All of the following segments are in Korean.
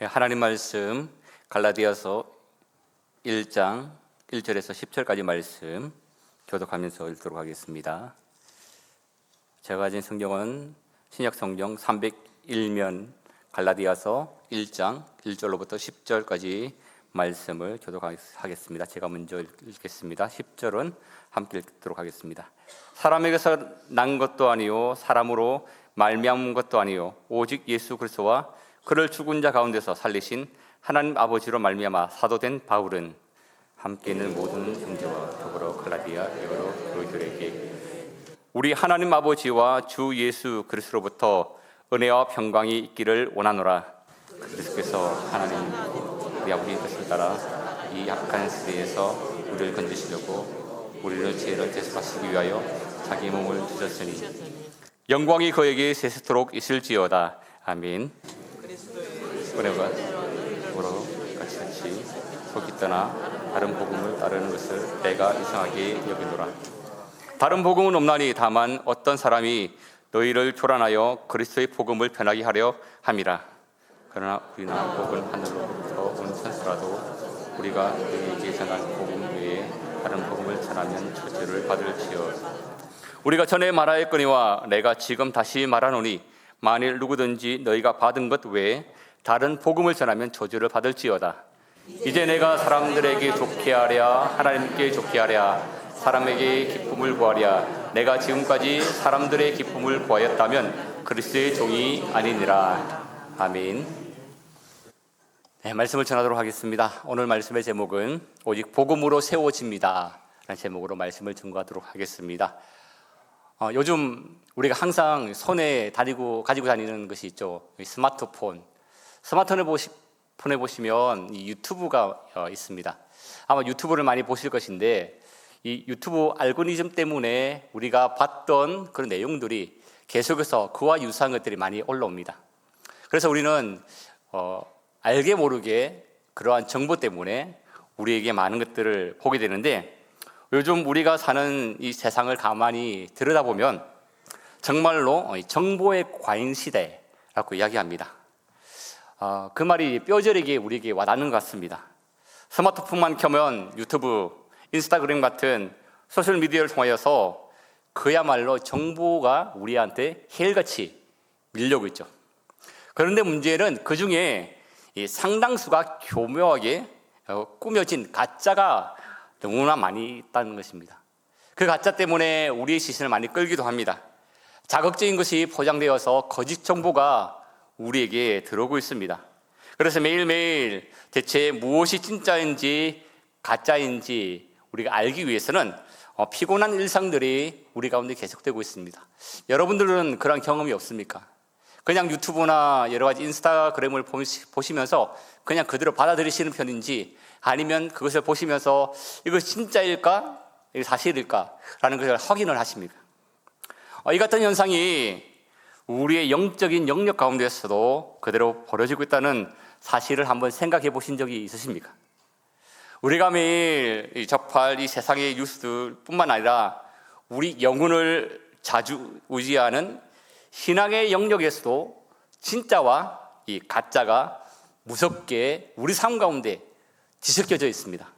하나님 말씀 갈라디아서 1장 1절에서 10절까지 말씀 교독하면서 읽도록 하겠습니다. 제가 가진 성경은 신약 성경 301면 갈라디아서 1장 1절로부터 10절까지 말씀을 교독하겠습니다. 제가 먼저 읽겠습니다. 10절은 함께 읽도록 하겠습니다. 사람에게서 난 것도 아니요 사람으로 말미암은 것도 아니요 오직 예수 그리스도와 그를 죽은 자 가운데서 살리신 하나님 아버지로 말미암아 사도된 바울은 함께 있는 모든 형제와 더불어 갈라디아 여러 교회들에게 우리 하나님 아버지와 주 예수 그리스도로부터 은혜와 평강이 있기를 원하노라. 그리스도께서 하나님 우리 아버지의 뜻을 따라 이 약한 시대에서 우리를 건지시려고 우리를 죄를 대속하시기 위하여 자기 몸을 주셨으니 영광이 그에게 세세토록 있을지어다. 아멘. 은혜가 우로 같이 속이 떠나 다른 복음을 따르는 것을 내가 이상하게 여기노라. 다른 복음은 없나니 다만 어떤 사람이 너희를 교란하여 그리스도의 복음을 변하게 하려 함이라. 그러나 우리나 혹은 하늘로부터 온 천사라도 우리가 너희에게 전한 복음 외에 다른 복음을 전하면 저주를 받을지어다. 우리가 전에 말하였거니와 내가 지금 다시 말하노니 만일 누구든지 너희가 받은 것 외에 다른 복음을 전하면 저주를 받을지어다. 이제 내가 사람들에게 좋게 하랴 하나님께 좋게 하랴 사람에게 기쁨을 구하랴 내가 지금까지 사람들의 기쁨을 구하였다면 그리스도의 종이 아니니라. 아멘. 네, 말씀을 전하도록 하겠습니다. 오늘 말씀의 제목은 오직 복음으로 세워집니다 라는 제목으로 말씀을 전가하도록 하겠습니다. 요즘 우리가 항상 손에 가지고 다니는 것이 있죠. 스마트폰에 보시면 이 유튜브가 있습니다. 아마 유튜브를 많이 보실 것인데 이 유튜브 알고리즘 때문에 우리가 봤던 그런 내용들이 계속해서 그와 유사한 것들이 많이 올라옵니다. 그래서 우리는 알게 모르게 그러한 정보 때문에 우리에게 많은 것들을 보게 되는데 요즘 우리가 사는 이 세상을 가만히 들여다보면 정말로 정보의 과잉 시대라고 이야기합니다. 그 말이 뼈저리게 우리에게 와닿는 것 같습니다. 스마트폰만 켜면 유튜브, 인스타그램 같은 소셜미디어를 통하여서 그야말로 정보가 우리한테 헬같이 밀려오고 있죠. 그런데 문제는 그 중에 상당수가 교묘하게 꾸며진 가짜가 너무나 많이 있다는 것입니다. 그 가짜 때문에 우리의 시선을 많이 끌기도 합니다. 자극적인 것이 포장되어서 거짓 정보가 우리에게 들어오고 있습니다. 그래서 매일매일 대체 무엇이 진짜인지 가짜인지 우리가 알기 위해서는 피곤한 일상들이 우리 가운데 계속되고 있습니다. 여러분들은 그런 경험이 없습니까? 그냥 유튜브나 여러 가지 인스타그램을 보시면서 그냥 그대로 받아들이시는 편인지 아니면 그것을 보시면서 이것이 진짜일까? 이게 사실일까? 라는 것을 확인을 하십니까? 이 같은 현상이 우리의 영적인 영역 가운데서도 그대로 벌어지고 있다는 사실을 한번 생각해 보신 적이 있으십니까? 우리가 매일 접할 이 세상의 뉴스뿐만 아니라 우리 영혼을 자주 의지하는 신앙의 영역에서도 진짜와 이 가짜가 무섭게 우리 삶 가운데 뒤섞여져 있습니다.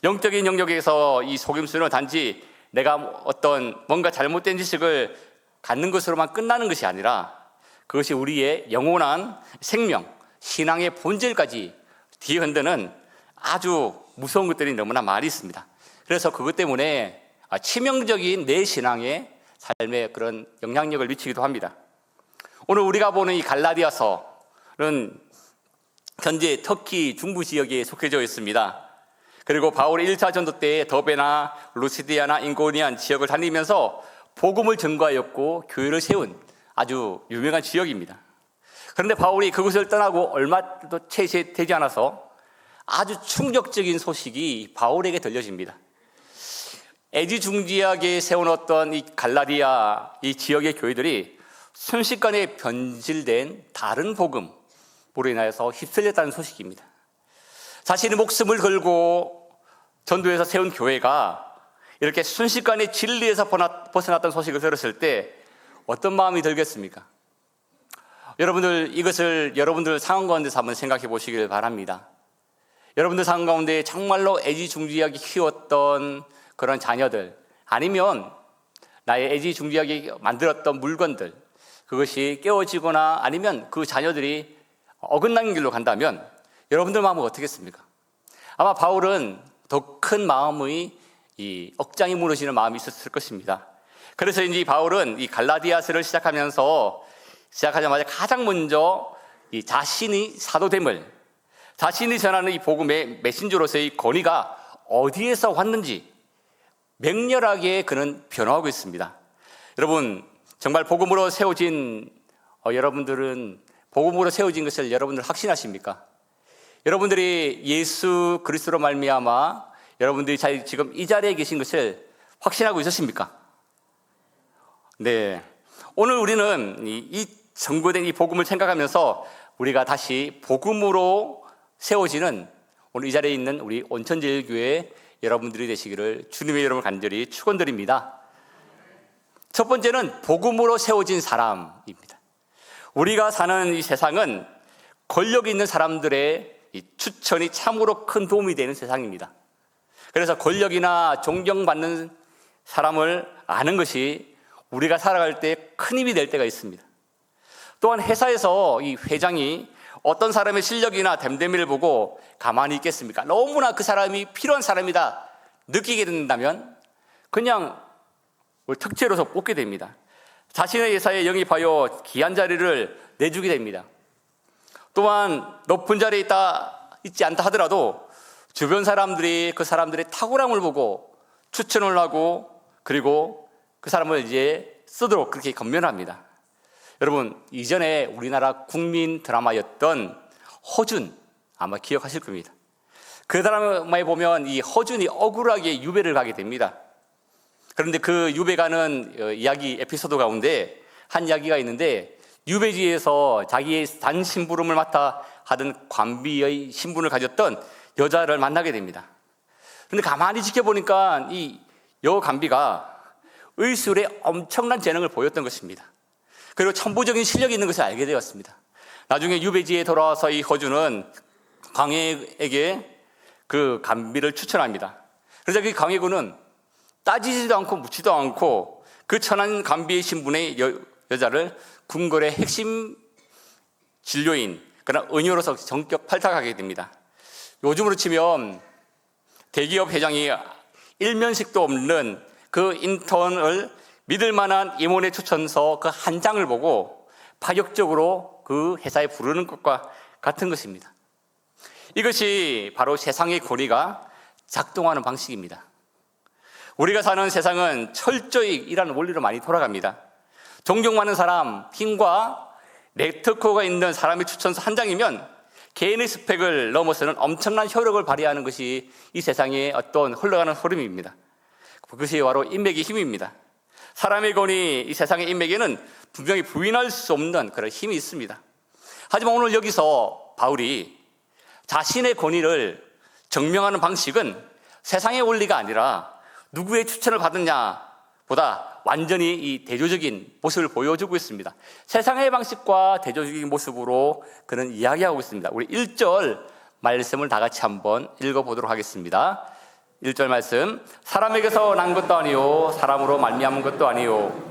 영적인 영역에서 이 속임수는 단지 내가 어떤 뭔가 잘못된 지식을 갖는 것으로만 끝나는 것이 아니라 그것이 우리의 영원한 생명, 신앙의 본질까지 뒤흔드는 아주 무서운 것들이 너무나 많이 있습니다. 그래서 그것 때문에 치명적인 내 신앙의 삶에 그런 영향력을 미치기도 합니다. 오늘 우리가 보는 이 갈라디아서는 현재 터키 중부 지역에 속해져 있습니다. 그리고 바울이 1차 전도 때 더베나 루시디아나 인고니안 지역을 다니면서 복음을 전가하였고 교회를 세운 아주 유명한 지역입니다. 그런데 바울이 그곳을 떠나고 얼마도 채 되지 않아서 아주 충격적인 소식이 바울에게 들려집니다. 애지중지하게 세워놓았던 이 갈라디아 이 지역의 교회들이 순식간에 변질된 다른 복음으로 인하여서 휩쓸렸다는 소식입니다. 자신의 목숨을 걸고 전도해서 세운 교회가 이렇게 순식간에 진리에서 벗어났던 소식을 들었을 때 어떤 마음이 들겠습니까? 여러분들 이것을 여러분들 상황 가운데서 한번 생각해 보시길 바랍니다. 여러분들 상황 가운데 정말로 애지중지하게 키웠던 그런 자녀들, 아니면 나의 애지중지하게 만들었던 물건들, 그것이 깨어지거나 아니면 그 자녀들이 어긋난 길로 간다면 여러분들 마음은 어떻겠습니까? 아마 바울은 더 큰 마음의 이 억장이 무너지는 마음이 있었을 것입니다. 그래서 이제 바울은 이 갈라디아서를 시작하자마자 가장 먼저 이 자신이 사도됨을, 자신이 전하는 이 복음의 메신저로서의 권위가 어디에서 왔는지 맹렬하게 그는 변호하고 있습니다. 여러분, 정말 복음으로 세워진 여러분들은 복음으로 세워진 것을 여러분들 확신하십니까? 여러분들이 예수 그리스도로 말미암아 여러분들이 지금 이 자리에 계신 것을 확신하고 있으십니까? 네. 오늘 우리는 이 선고된 이 복음을 생각하면서 우리가 다시 복음으로 세워지는 오늘 이 자리에 있는 우리 온천제일교회 여러분들이 되시기를 주님의 이름으로 간절히 축원드립니다. 첫 번째는 복음으로 세워진 사람입니다. 우리가 사는 이 세상은 권력 있는 사람들의 이 추천이 참으로 큰 도움이 되는 세상입니다. 그래서 권력이나 존경받는 사람을 아는 것이 우리가 살아갈 때 큰 힘이 될 때가 있습니다. 또한 회사에서 이 회장이 어떤 사람의 실력이나 됨됨이를 보고 가만히 있겠습니까? 너무나 그 사람이 필요한 사람이다 느끼게 된다면 그냥 특채로서 뽑게 됩니다. 자신의 회사에 영입하여 귀한 자리를 내주게 됩니다. 또한 높은 자리에 있지 않다 하더라도 주변 사람들이 그 사람들의 탁월함을 보고 추천을 하고 그리고 그 사람을 이제 쓰도록 그렇게 권면합니다. 여러분, 이전에 우리나라 국민 드라마였던 허준 아마 기억하실 겁니다. 그 드라마에 보면 이 허준이 억울하게 유배를 가게 됩니다. 그런데 그 유배 가는 이야기 에피소드 가운데 한 이야기가 있는데, 유배지에서 자기의 단 심부름을 맡아 하던 관비의 신분을 가졌던 여자를 만나게 됩니다. 그런데 가만히 지켜보니까 이 여관비가 의술에 엄청난 재능을 보였던 것입니다. 그리고 천부적인 실력이 있는 것을 알게 되었습니다. 나중에 유배지에 돌아와서 이 허준은 광해에게 그 관비를 추천합니다. 그래서 그 광해군은 따지지도 않고 묻지도 않고 그 천한 관비의 신분의 여자를 궁궐의 핵심 진료인, 그러나 은유로서 전격 팔탁하게 됩니다. 요즘으로 치면 대기업 회장이 일면식도 없는 그 인턴을 믿을 만한 임원의 추천서 그 한 장을 보고 파격적으로 그 회사에 부르는 것과 같은 것입니다. 이것이 바로 세상의 권위가 작동하는 방식입니다. 우리가 사는 세상은 철저히 이라는 원리로 많이 돌아갑니다. 존경받는 사람, 힘과 네트워크가 있는 사람의 추천서 한 장이면 개인의 스펙을 넘어서는 엄청난 효력을 발휘하는 것이 이 세상의 어떤 흘러가는 흐름입니다. 그것이 바로 인맥의 힘입니다. 사람의 권위, 이 세상의 인맥에는 분명히 부인할 수 없는 그런 힘이 있습니다. 하지만 오늘 여기서 바울이 자신의 권위를 증명하는 방식은 세상의 원리가 아니라 누구의 추천을 받느냐 보다 완전히 이 대조적인 모습을 보여주고 있습니다. 세상의 방식과 대조적인 모습으로 그는 이야기하고 있습니다. 우리 1절 말씀을 다 같이 한번 읽어보도록 하겠습니다. 1절 말씀, 사람에게서 난 것도 아니요 사람으로 말미암은 것도 아니요.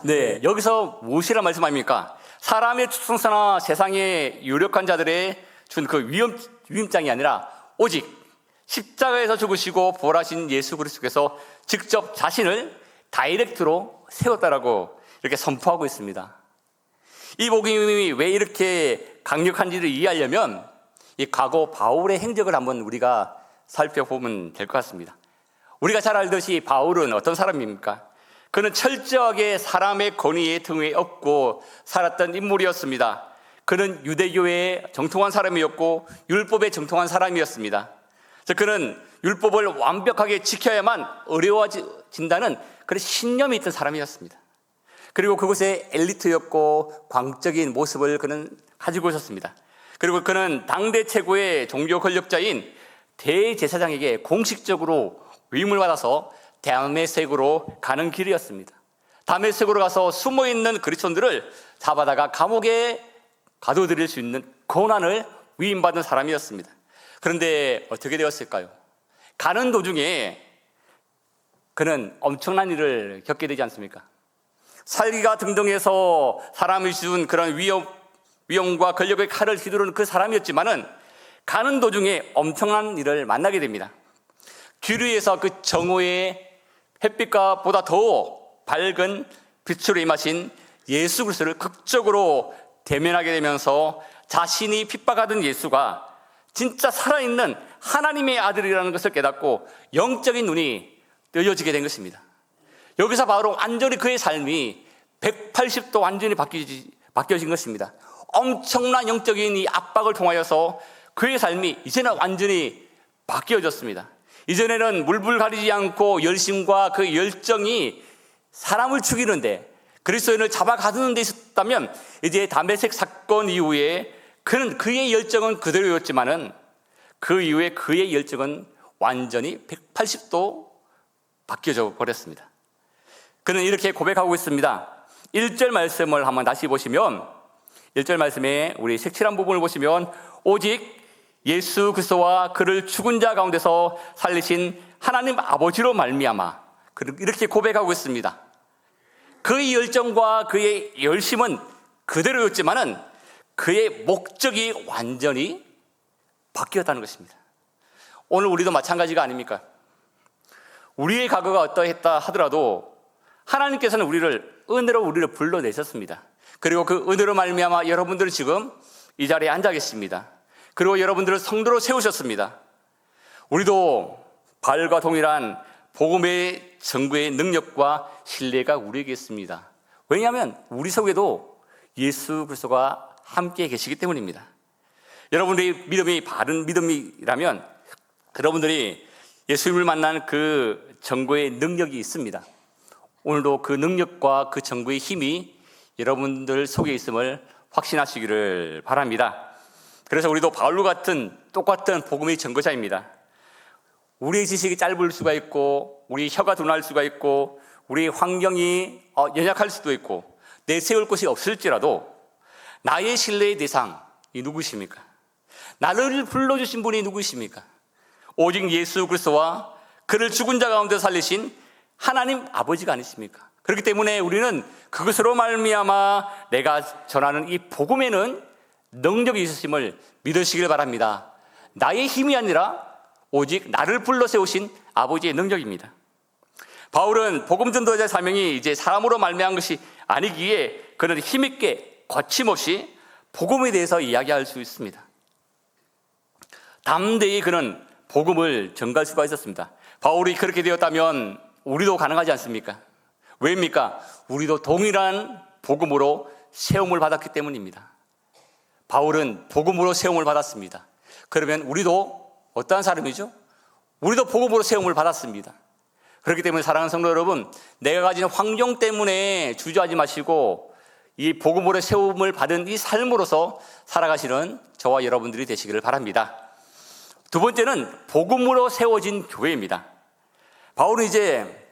네, 여기서 무엇이라 말씀합니까? 사람의 추천서나 세상의 유력한 자들의 준 그 위임장이 아니라 오직 십자가에서 죽으시고 부활하신 예수 그리스도께서 직접 자신을 다이렉트로 세웠다라고 이렇게 선포하고 있습니다. 이 복음이 왜 이렇게 강력한지를 이해하려면 이 과거 바울의 행적을 한번 우리가 살펴보면 될 것 같습니다. 우리가 잘 알듯이 바울은 어떤 사람입니까? 그는 철저하게 사람의 권위에 등에 업고 살았던 인물이었습니다. 그는 유대교에 정통한 사람이었고 율법에 정통한 사람이었습니다. 그는 율법을 완벽하게 지켜야만 어려워진다는 그런 신념이 있던 사람이었습니다. 그리고 그곳의 엘리트였고 광적인 모습을 그는 가지고 있었습니다. 그리고 그는 당대 최고의 종교 권력자인 대제사장에게 공식적으로 위임을 받아서 다메섹으로 가는 길이었습니다. 다메섹으로 가서 숨어있는 그리스도인들을 잡아다가 감옥에 가둬들일 수 있는 권한을 위임받은 사람이었습니다. 그런데 어떻게 되었을까요? 가는 도중에 그는 엄청난 일을 겪게 되지 않습니까? 살기가 등등해서 사람이 준 그런 위험과 권력의 칼을 휘두르는 그 사람이었지만은 가는 도중에 엄청난 일을 만나게 됩니다. 길 위에서 그 정오의 햇빛과 보다 더 밝은 빛으로 임하신 예수 그리스도를 극적으로 대면하게 되면서 자신이 핍박하던 예수가 진짜 살아있는 하나님의 아들이라는 것을 깨닫고 영적인 눈이 뜨여지게 된 것입니다. 여기서 바로 완전히 그의 삶이 180도 완전히 바뀌어진 것입니다. 엄청난 영적인 이 압박을 통하여서 그의 삶이 이제는 완전히 바뀌어졌습니다. 이전에는 물불 가리지 않고 열심과 그 열정이 사람을 죽이는데 그리스도인을 잡아 가두는 데 있었다면, 이제 다메섹 사건 이후에 그의 열정은 그대로였지만은 그 이후에 그의 열정은 완전히 180도 바뀌어져 버렸습니다. 그는 이렇게 고백하고 있습니다. 1절 말씀을 한번 다시 보시면, 1절 말씀에 우리 색칠한 부분을 보시면, 오직 예수 그리스도와 그를 죽은 자 가운데서 살리신 하나님 아버지로 말미암아, 이렇게 고백하고 있습니다. 그의 열정과 그의 열심은 그대로였지만은 그의 목적이 완전히 바뀌었다는 것입니다. 오늘 우리도 마찬가지가 아닙니까? 우리의 과거가 어떠했다 하더라도 하나님께서는 은혜로 우리를 불러내셨습니다. 그리고 그 은혜로 말미암아 여러분들은 지금 이 자리에 앉아 계십니다. 그리고 여러분들을 성도로 세우셨습니다. 우리도 바울과 동일한 복음의 전구의 능력과 신뢰가 우리에게 있습니다. 왜냐하면 우리 속에도 예수 그리스도가 함께 계시기 때문입니다. 여러분들의 믿음이 바른 믿음이라면 여러분들이 예수님을 만난 그 전구의 능력이 있습니다. 오늘도 그 능력과 그 전구의 힘이 여러분들 속에 있음을 확신하시기를 바랍니다. 그래서 우리도 바울과 같은 똑같은 복음의 전거자입니다. 우리의 지식이 짧을 수가 있고, 우리 혀가 둔할 수가 있고, 우리 환경이 연약할 수도 있고, 내세울 곳이 없을지라도 나의 신뢰의 대상이 누구십니까? 나를 불러주신 분이 누구십니까? 오직 예수 그리스도와 그를 죽은 자 가운데 살리신 하나님 아버지가 아니십니까? 그렇기 때문에 우리는 그것으로 말미암아 내가 전하는 이 복음에는 능력이 있으심을 믿으시길 바랍니다. 나의 힘이 아니라 오직 나를 불러 세우신 아버지의 능력입니다. 바울은 복음 전도자의 사명이 이제 사람으로 말미암은 것이 아니기에 그는 힘있게 거침없이 복음에 대해서 이야기할 수 있습니다. 담대히 그는 복음을 전가할 수가 있었습니다. 바울이 그렇게 되었다면 우리도 가능하지 않습니까? 왜입니까? 우리도 동일한 복음으로 세움을 받았기 때문입니다. 바울은 복음으로 세움을 받았습니다. 그러면 우리도 어떠한 사람이죠? 우리도 복음으로 세움을 받았습니다. 그렇기 때문에 사랑하는 성도 여러분, 내가 가진 환경 때문에 주저하지 마시고 이 복음으로 세움을 받은 이 삶으로서 살아가시는 저와 여러분들이 되시기를 바랍니다. 두 번째는 복음으로 세워진 교회입니다. 바울은 이제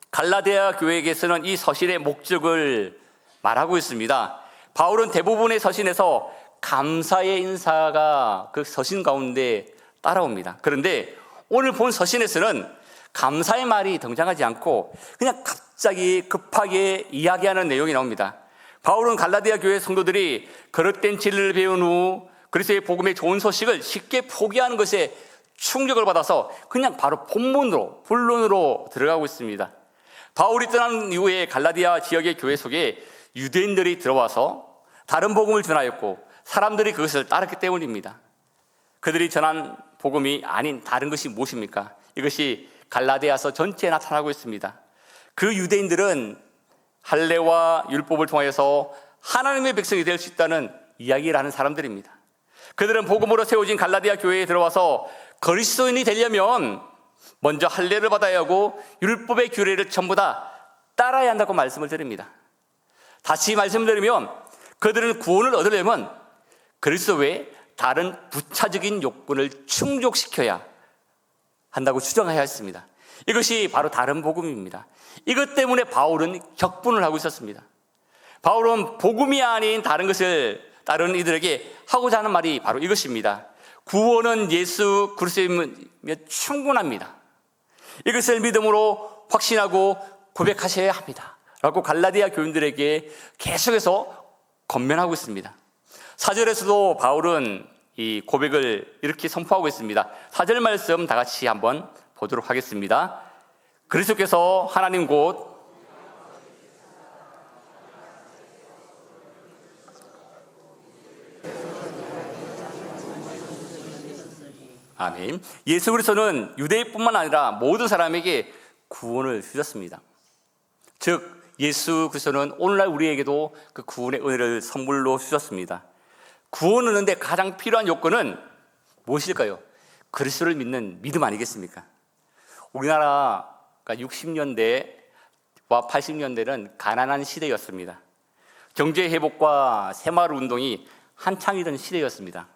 갈라디아 교회에게서는 이 서신의 목적을 말하고 있습니다. 바울은 대부분의 서신에서 감사의 인사가 그 서신 가운데 따라옵니다. 그런데 오늘 본 서신에서는 감사의 말이 등장하지 않고 그냥 갑자기 급하게 이야기하는 내용이 나옵니다. 바울은 갈라디아 교회 성도들이 그릇된 진리를 배운 후 그리스도의 복음의 좋은 소식을 쉽게 포기하는 것에 충격을 받아서 그냥 바로 본론으로 들어가고 있습니다. 바울이 떠난 이후에 갈라디아 지역의 교회 속에 유대인들이 들어와서 다른 복음을 전하였고 사람들이 그것을 따랐기 때문입니다. 그들이 전한 복음이 아닌 다른 것이 무엇입니까? 이것이 갈라디아서 전체에 나타나고 있습니다. 그 유대인들은 할례와 율법을 통하여서 하나님의 백성이 될 수 있다는 이야기를 하는 사람들입니다. 그들은 복음으로 세워진 갈라디아 교회에 들어와서 그리스도인이 되려면 먼저 할례를 받아야 하고 율법의 규례를 전부 다 따라야 한다고 말씀을 드립니다. 다시 말씀드리면 그들은 구원을 얻으려면 그리스도 외에 다른 부차적인 요건을 충족시켜야 한다고 주장해야 했습니다. 이것이 바로 다른 복음입니다. 이것 때문에 바울은 격분을 하고 있었습니다. 바울은 복음이 아닌 다른 것을 다른 이들에게 하고자 하는 말이 바로 이것입니다. 구원은 예수 그리스도이면 충분합니다. 이것을 믿음으로 확신하고 고백하셔야 합니다 라고 갈라디아 교인들에게 계속해서 권면하고 있습니다. 4절에서도 바울은 이 고백을 이렇게 선포하고 있습니다. 4절 말씀 다 같이 한번 보도록 하겠습니다. 그리스도께서 하나님 곧 아멘. 예수 그리스도는 유대인뿐만 아니라 모든 사람에게 구원을 주셨습니다. 즉 예수 그리스도는 오늘날 우리에게도 그 구원의 은혜를 선물로 주셨습니다. 구원을 얻는데 가장 필요한 요건은 무엇일까요? 그리스도를 믿는 믿음 아니겠습니까? 우리나라가 60년대와 80년대는 가난한 시대였습니다. 경제 회복과 새마을 운동이 한창이던 시대였습니다.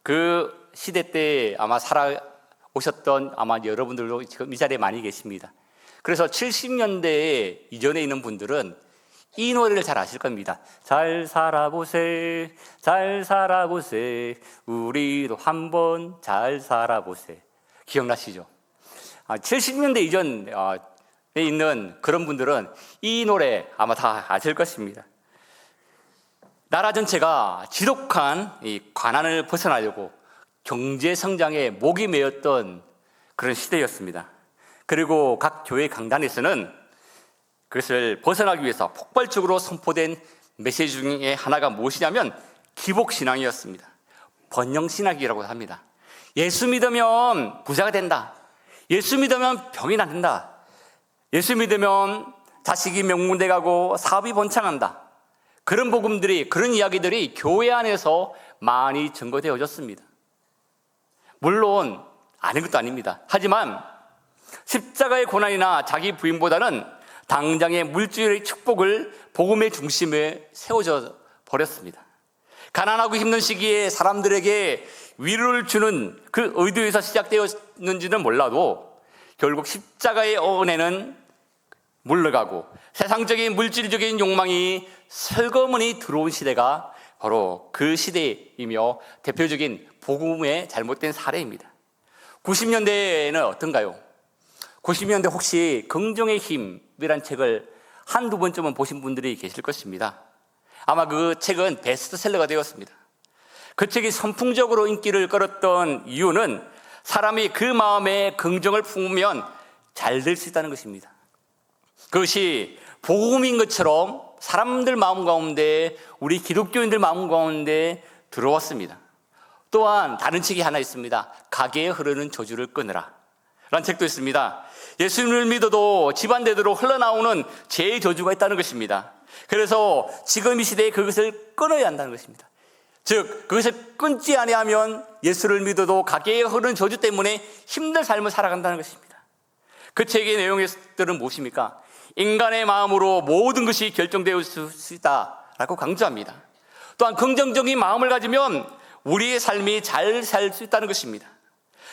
그 시대 때 아마 살아오셨던 아마 여러분들도 지금 이 자리에 많이 계십니다. 그래서 70년대에 이전에 있는 분들은 이 노래를 잘 아실 겁니다. 잘 살아보세, 잘 살아보세, 우리도 한번 잘 살아보세. 기억나시죠? 70년대 이전에 있는 그런 분들은 이 노래 아마 다 아실 것입니다. 나라 전체가 지독한 이 가난을 벗어나려고 경제 성장에 목이 메었던 그런 시대였습니다. 그리고 각 교회 강단에서는 그것을 벗어나기 위해서 폭발적으로 선포된 메시지 중에 하나가 무엇이냐면 기복신앙이었습니다. 번영신학이라고 합니다. 예수 믿으면 부자가 된다. 예수 믿으면 병이 낫는다. 예수 믿으면 자식이 명문대 가고 사업이 번창한다. 그런 복음들이, 그런 이야기들이 교회 안에서 많이 증거되어졌습니다. 물론 아닌 것도 아닙니다. 하지만 십자가의 고난이나 자기 부인보다는 당장의 물질의 축복을 복음의 중심에 세워져 버렸습니다. 가난하고 힘든 시기에 사람들에게 위로를 주는 그 의도에서 시작되었는지는 몰라도 결국 십자가의 은혜는 물러가고 세상적인 물질적인 욕망이 설거머니 들어온 시대가 바로 그 시대이며 대표적인 복음의 잘못된 사례입니다. 90년대에는 어떤가요? 90년대 혹시 긍정의 힘이란 책을 한두 번쯤은 보신 분들이 계실 것입니다. 아마 그 책은 베스트셀러가 되었습니다. 그 책이 선풍적으로 인기를 끌었던 이유는 사람이 그 마음에 긍정을 품으면 잘 될 수 있다는 것입니다. 그것이 복음인 것처럼 사람들 마음 가운데, 우리 기독교인들 마음 가운데 들어왔습니다. 또한 다른 책이 하나 있습니다. 가게에 흐르는 저주를 끊으라 라는 책도 있습니다. 예수님을 믿어도 집안대대로 흘러나오는 죄의 저주가 있다는 것입니다. 그래서 지금 이 시대에 그것을 끊어야 한다는 것입니다. 즉 그것을 끊지 아니하면 예수를 믿어도 가게에 흐르는 저주 때문에 힘든 삶을 살아간다는 것입니다. 그 책의 내용들은 무엇입니까? 인간의 마음으로 모든 것이 결정되어 수 있다라고 강조합니다. 또한 긍정적인 마음을 가지면 우리의 삶이 잘 살 수 있다는 것입니다.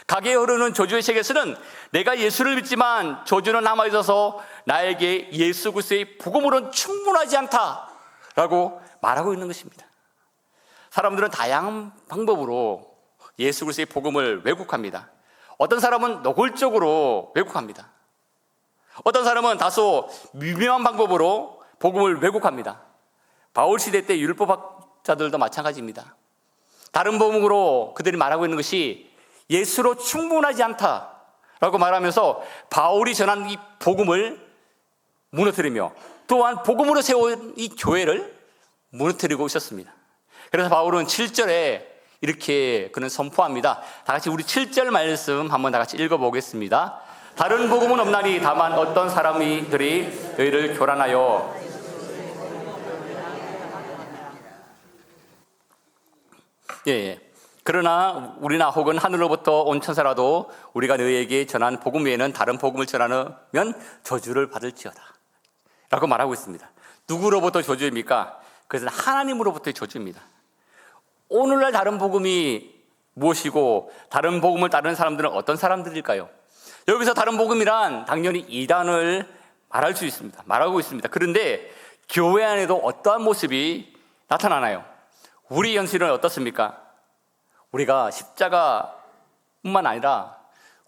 가게에 흐르는 저주의 책에서는 내가 예수를 믿지만 저주는 남아있어서 나에게 예수 그리스도의 복음으로는 충분하지 않다라고 말하고 있는 것입니다. 사람들은 다양한 방법으로 예수 그리스도의 복음을 왜곡합니다. 어떤 사람은 노골적으로 왜곡합니다. 어떤 사람은 다소 미묘한 방법으로 복음을 왜곡합니다. 바울 시대 때 율법학자들도 마찬가지입니다. 다른 복음으로 그들이 말하고 있는 것이 예수로 충분하지 않다라고 말하면서 바울이 전한 이 복음을 무너뜨리며 또한 복음으로 세운 이 교회를 무너뜨리고 있었습니다. 그래서 바울은 7절에 이렇게 그는 선포합니다. 다 같이 우리 7절 말씀 한번 다 같이 읽어보겠습니다. 다른 복음은 없나니 다만 어떤 사람들이 너희를 교란하여 그러나 우리나 혹은 하늘로부터 온 천사라도 우리가 너희에게 전한 복음 외에는 다른 복음을 전하면 저주를 받을지어다 라고 말하고 있습니다. 누구로부터 저주입니까? 그것은 하나님으로부터의 저주입니다. 오늘날 다른 복음이 무엇이고 다른 복음을 따르는 사람들은 어떤 사람들일까요? 여기서 다른 복음이란 당연히 이단을 말하고 있습니다. 그런데 교회 안에도 어떠한 모습이 나타나나요? 우리 현실은 어떻습니까? 우리가 십자가뿐만 아니라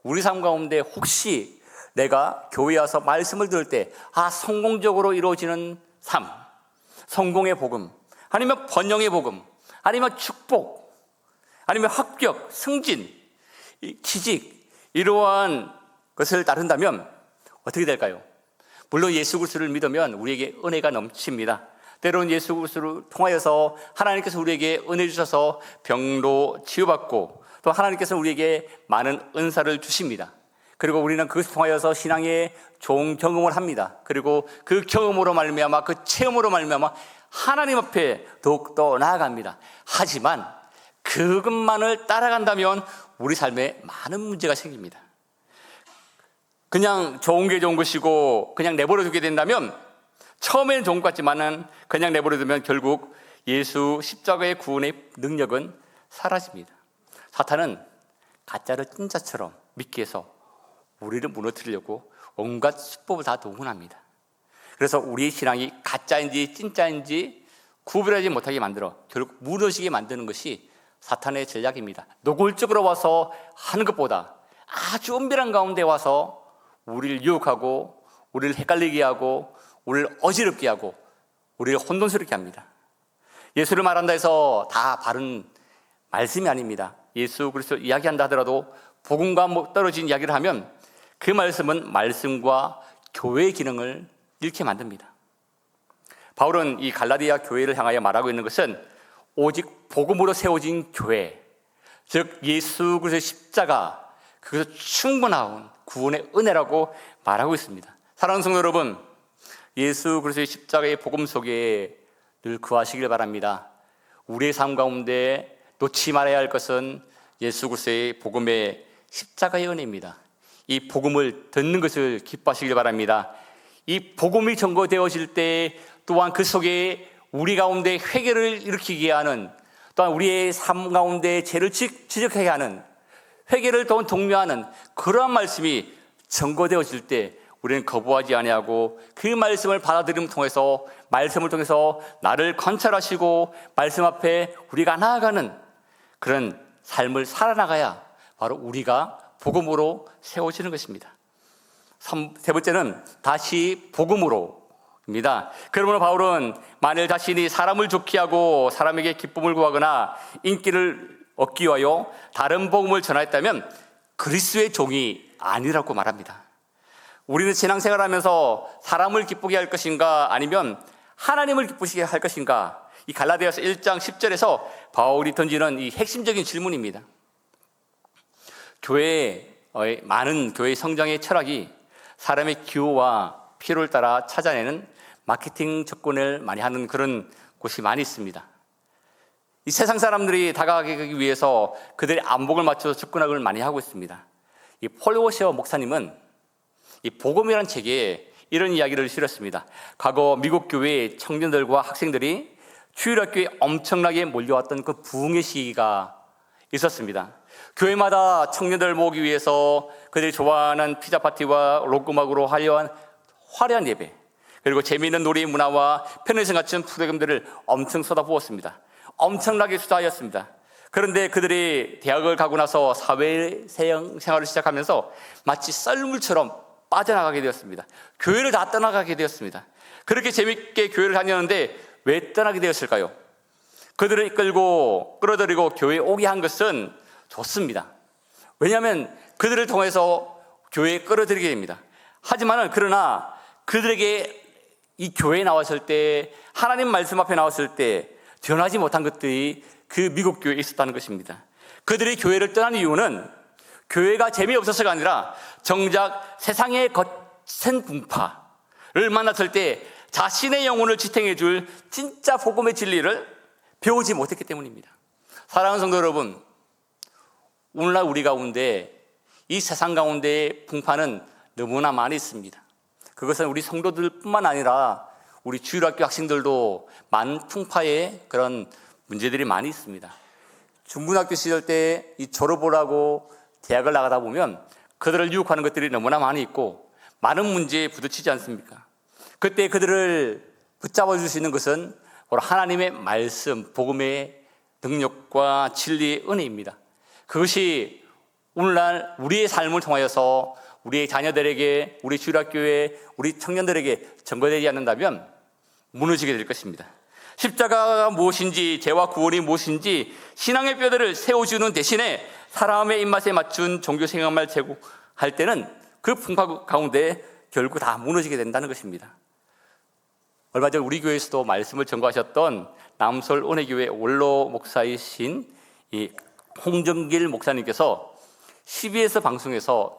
우리 삶 가운데 혹시 내가 교회에 와서 말씀을 들을 때 성공적으로 이루어지는 삶, 성공의 복음, 아니면 번영의 복음, 아니면 축복, 아니면 합격, 승진, 취직, 이러한 것을 따른다면 어떻게 될까요? 물론 예수 그리스도를 믿으면 우리에게 은혜가 넘칩니다. 때로는 예수 그리스도를 통하여서 하나님께서 우리에게 은혜 주셔서 병도 치유받고, 또 하나님께서 우리에게 많은 은사를 주십니다. 그리고 우리는 그것을 통하여서 신앙의 좋은 경험을 합니다. 그리고 그 경험으로 말미암아, 그 체험으로 말미암아 하나님 앞에 더욱더 나아갑니다. 하지만 그것만을 따라간다면 우리 삶에 많은 문제가 생깁니다. 그냥 좋은 게 좋은 것이고 그냥 내버려 두게 된다면, 처음에는 좋은 것 같지만은 그냥 내버려 두면 결국 예수 십자가의 구원의 능력은 사라집니다. 사탄은 가짜를 진짜처럼 믿게 해서 우리를 무너뜨리려고 온갖 수법을 다 동원합니다. 그래서 우리의 신앙이 가짜인지 진짜인지 구별하지 못하게 만들어 결국 무너지게 만드는 것이 사탄의 전략입니다. 노골적으로 와서 하는 것보다 아주 은밀한 가운데 와서 우리를 유혹하고, 우리를 헷갈리게 하고, 우리를 어지럽게 하고, 우리를 혼돈스럽게 합니다. 예수를 말한다 해서 다 바른 말씀이 아닙니다. 예수 그리스도 이야기한다 하더라도 복음과 떨어진 이야기를 하면 그 말씀은 말씀과 교회의 기능을 잃게 만듭니다. 바울은 이 갈라디아 교회를 향하여 말하고 있는 것은 오직 복음으로 세워진 교회, 즉 예수 그리스도의 십자가, 그것은 충분한 구원의 은혜라고 말하고 있습니다. 사랑하는 성도 여러분, 예수 그리스도의 십자가의 복음 속에 늘 거하시길 바랍니다. 우리의 삶 가운데 놓지 말아야 할 것은 예수 그리스도의 복음의 십자가의 은혜입니다. 이 복음을 듣는 것을 기뻐하시길 바랍니다. 이 복음이 전거되어질 때 또한 그 속에 우리 가운데 회개를 일으키게 하는, 또한 우리의 삶 가운데 죄를 지적하게 하는, 회개를 더 독려하는 그러한 말씀이 전거되어질 때 우리는 거부하지 아니하고 그 말씀을 받아들임을 통해서, 말씀을 통해서 나를 관찰하시고 말씀 앞에 우리가 나아가는 그런 삶을 살아나가야 바로 우리가 복음으로 세워지는 것입니다. 세 번째는 다시 복음으로입니다. 그러므로 바울은 만일 자신이 사람을 좋게 하고 사람에게 기쁨을 구하거나 인기를 얻기 위하여 다른 복음을 전하였다면 그리스도의 종이 아니라고 말합니다. 우리는 신앙생활하면서 사람을 기쁘게 할 것인가, 아니면 하나님을 기쁘시게 할 것인가? 이 갈라디아서 1장 10절에서 바울이 던지는 이 핵심적인 질문입니다. 많은 교회 성장의 철학이 사람의 기호와 필요를 따라 찾아내는 마케팅 접근을 많이 하는 그런 곳이 많이 있습니다. 이 세상 사람들이 다가가기 위해서 그들의 안목을 맞춰서 접근을 많이 하고 있습니다. 이 폴 워셔 목사님은 이 복음이라는 책에 이런 이야기를 실었습니다. 과거 미국 교회 청년들과 학생들이 주일학교에 엄청나게 몰려왔던 그 부흥의 시기가 있었습니다. 교회마다 청년들 모으기 위해서 그들이 좋아하는 피자 파티와 록 음악으로 화려한 예배, 그리고 재미있는 놀이 문화와 편의점 같은 프로그램들을 엄청 쏟아부었습니다. 엄청나게 수다하였습니다. 그런데 그들이 대학을 가고 나서 사회 생활을 시작하면서 마치 썰물처럼 빠져나가게 되었습니다. 교회를 다 떠나가게 되었습니다. 그렇게 재밌게 교회를 다녔는데 왜 떠나게 되었을까요? 그들을 이끌고 끌어들이고 교회에 오게 한 것은 좋습니다. 왜냐하면 그들을 통해서 교회에 끌어들이게 됩니다. 그러나 그들에게 이 교회에 나왔을 때, 하나님 말씀 앞에 나왔을 때 변하지 못한 것들이 그 미국 교회에 있었다는 것입니다. 그들이 교회를 떠난 이유는 교회가 재미없어서가 아니라 정작 세상의 거센 분파를 만났을 때 자신의 영혼을 지탱해 줄 진짜 복음의 진리를 배우지 못했기 때문입니다. 사랑하는 성도 여러분, 오늘날 우리 가운데 이 세상 가운데 풍파는 너무나 많이 있습니다. 그것은 우리 성도들뿐만 아니라 우리 주일학교 학생들도 많은 풍파의 그런 문제들이 많이 있습니다. 중고등학교 시절 때 이 졸업을 하고 대학을 나가다 보면 그들을 유혹하는 것들이 너무나 많이 있고 많은 문제에 부딪히지 않습니까? 그때 그들을 붙잡아 줄 수 있는 것은 바로 하나님의 말씀, 복음의 능력과 진리의 은혜입니다. 그것이 오늘날 우리의 삶을 통하여서 우리의 자녀들에게, 우리 주일학교에, 우리 청년들에게 전거되지 않는다면 무너지게 될 것입니다. 십자가가 무엇인지, 죄와 구원이 무엇인지 신앙의 뼈대를 세워주는 대신에 사람의 입맛에 맞춘 종교 생활만 제공할 때는 그 풍파 가운데 결국 다 무너지게 된다는 것입니다. 얼마 전 우리 교회에서도 말씀을 전거하셨던 남서울 은혜교회 원로 목사이신 이 홍정길 목사님께서 CBS 방송에서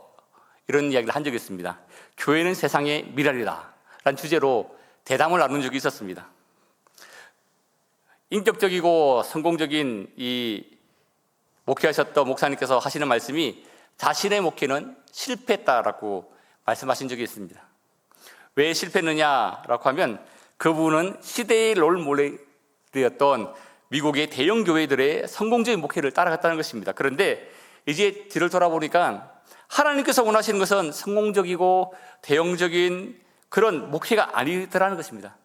이런 이야기를 한 적이 있습니다. 교회는 세상의 미랄이다 라는 주제로 대담을 나눈 적이 있었습니다. 인격적이고 성공적인 이 목회하셨던 목사님께서 하시는 말씀이 자신의 목회는 실패했다라고 말씀하신 적이 있습니다. 왜 실패했느냐라고 하면 그분은 시대의 롤모델이었던 미국의 대형 교회들의 성공적인 목회를 따라갔다는 것입니다. 그런데 이제 뒤를 돌아보니까 하나님께서 원하시는 것은 성공적이고 대형적인 그런 목회가 아니더라는 것입니다.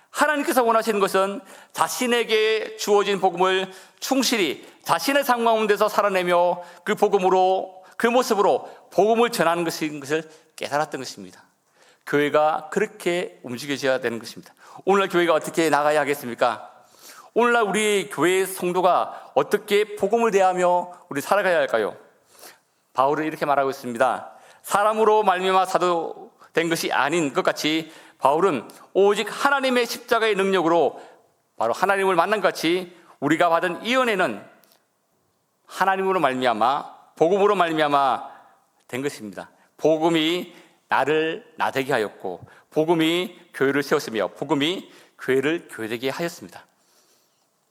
하나님께서 원하시는 것은 자신에게 주어진 복음을 충실히 자신의 삶 가운데서 살아내며 그 복음으로, 그 모습으로 복음을 전하는 것인 것을 깨달았던 것입니다. 교회가 그렇게 움직여져야 되는 것입니다. 오늘날 교회가 어떻게 나가야 하겠습니까? 오늘날 우리 교회의 성도가 어떻게 복음을 대하며 우리 살아가야 할까요? 바울은 이렇게 말하고 있습니다. 사람으로 말미암아 사도 된 것이 아닌 것 같이 바울은 오직 하나님의 십자가의 능력으로 바로 하나님을 만난 것 같이 우리가 받은 이 은혜는 하나님으로 말미암아, 복음으로 말미암아 된 것입니다. 복음이 나를 나되게 하였고 복음이 교회를 세웠으며 복음이 교회를 교회되게 하였습니다.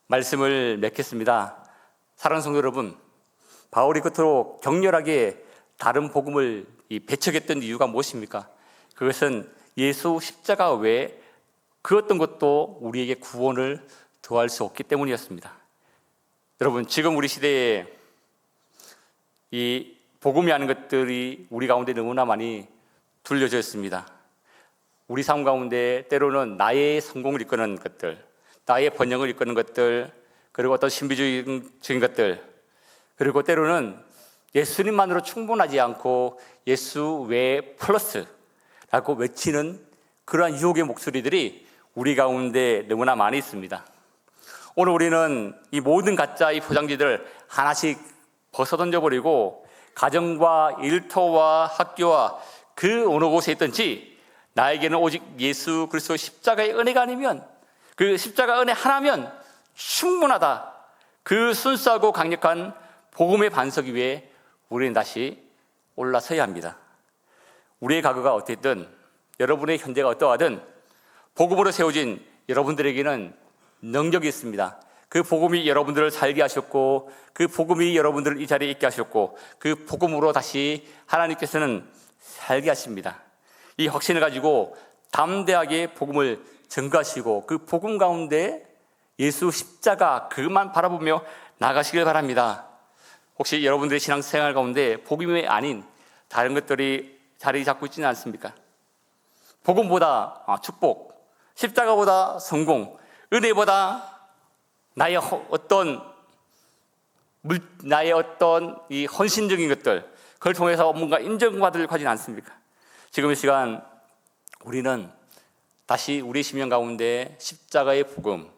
말씀을 맺겠습니다. 사랑하는 성도 여러분, 바울이 그토록 격렬하게 다른 복음을 배척했던 이유가 무엇입니까? 그것은 예수 십자가 외에 그 어떤 것도 우리에게 구원을 더할 수 없기 때문이었습니다. 여러분, 지금 우리 시대에 이 복음이 하는 것들이 우리 가운데 너무나 많이 둘려져 있습니다. 우리 삶 가운데 때로는 나의 성공을 이끄는 것들, 나의 번영을 이끄는 것들, 그리고 어떤 신비주의적인 것들, 그리고 때로는 예수님만으로 충분하지 않고 예수 외에 플러스라고 외치는 그러한 유혹의 목소리들이 우리 가운데 너무나 많이 있습니다. 오늘 우리는 이 모든 가짜의 포장지들을 하나씩 벗어던져버리고 가정과 일터와 학교와 그 어느 곳에 있든지 나에게는 오직 예수 그리스도의 십자가의 은혜가 아니면, 그 십자가 은혜 하나면 충분하다, 그 순수하고 강력한 복음의 반석 위에 우리는 다시 올라서야 합니다. 우리의 과거가 어땠든, 여러분의 현재가 어떠하든 복음으로 세워진 여러분들에게는 능력이 있습니다. 그 복음이 여러분들을 살게 하셨고, 그 복음이 여러분들을 이 자리에 있게 하셨고, 그 복음으로 다시 하나님께서는 살게 하십니다. 이 확신을 가지고 담대하게 복음을 전가하시고 그 복음 가운데 예수 십자가 그것만 바라보며 나가시길 바랍니다. 혹시 여러분들의 신앙생활 가운데 복음이 아닌 다른 것들이 자리 잡고 있지는 않습니까? 복음보다 축복, 십자가보다 성공, 은혜보다 나의 어떤 이 헌신적인 것들, 그걸 통해서 뭔가 인정받으려고 하지는 않습니까? 지금 이 시간 우리는 다시 우리 심령 가운데 십자가의 복음,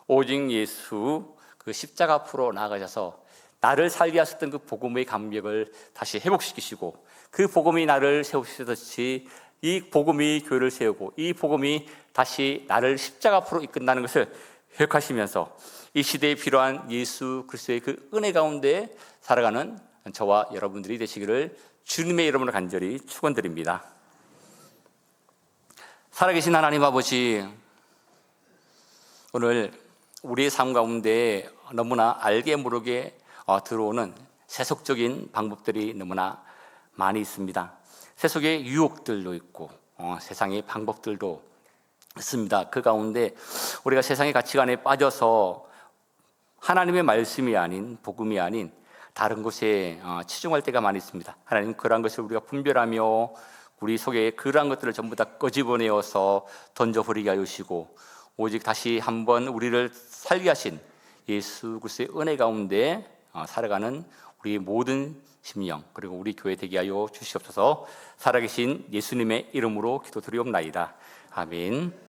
오직 예수 그 십자가 앞으로 나아가셔서 나를 살게 하셨던 그 복음의 감격을 다시 회복시키시고, 그 복음이 나를 세우시듯이 이 복음이 교회를 세우고 이 복음이 다시 나를 십자가 앞으로 이끈다는 것을 회복하시면서 이 시대에 필요한 예수 그리스도의 그 은혜 가운데 살아가는 저와 여러분들이 되시기를 주님의 이름으로 간절히 축원드립니다. 살아계신 하나님 아버지, 오늘 우리의 삶 가운데 너무나 알게 모르게 들어오는 세속적인 방법들이 너무나 많이 있습니다. 세속의 유혹들도 있고 세상의 방법들도 있습니다. 그 가운데 우리가 세상의 가치관에 빠져서 하나님의 말씀이 아닌, 복음이 아닌 다른 곳에 치중할 때가 많이 있습니다. 하나님, 그러한 것을 우리가 분별하며 우리 속에 그러한 것들을 전부 다 끄집어내어서 던져버리게 하여 주시고, 오직 다시 한번 우리를 살게 하신 예수 그리스도의 은혜 가운데 살아가는 우리 모든 심령, 그리고 우리 교회 되게 하여 주시옵소서. 살아계신 예수님의 이름으로 기도드리옵나이다. 아멘.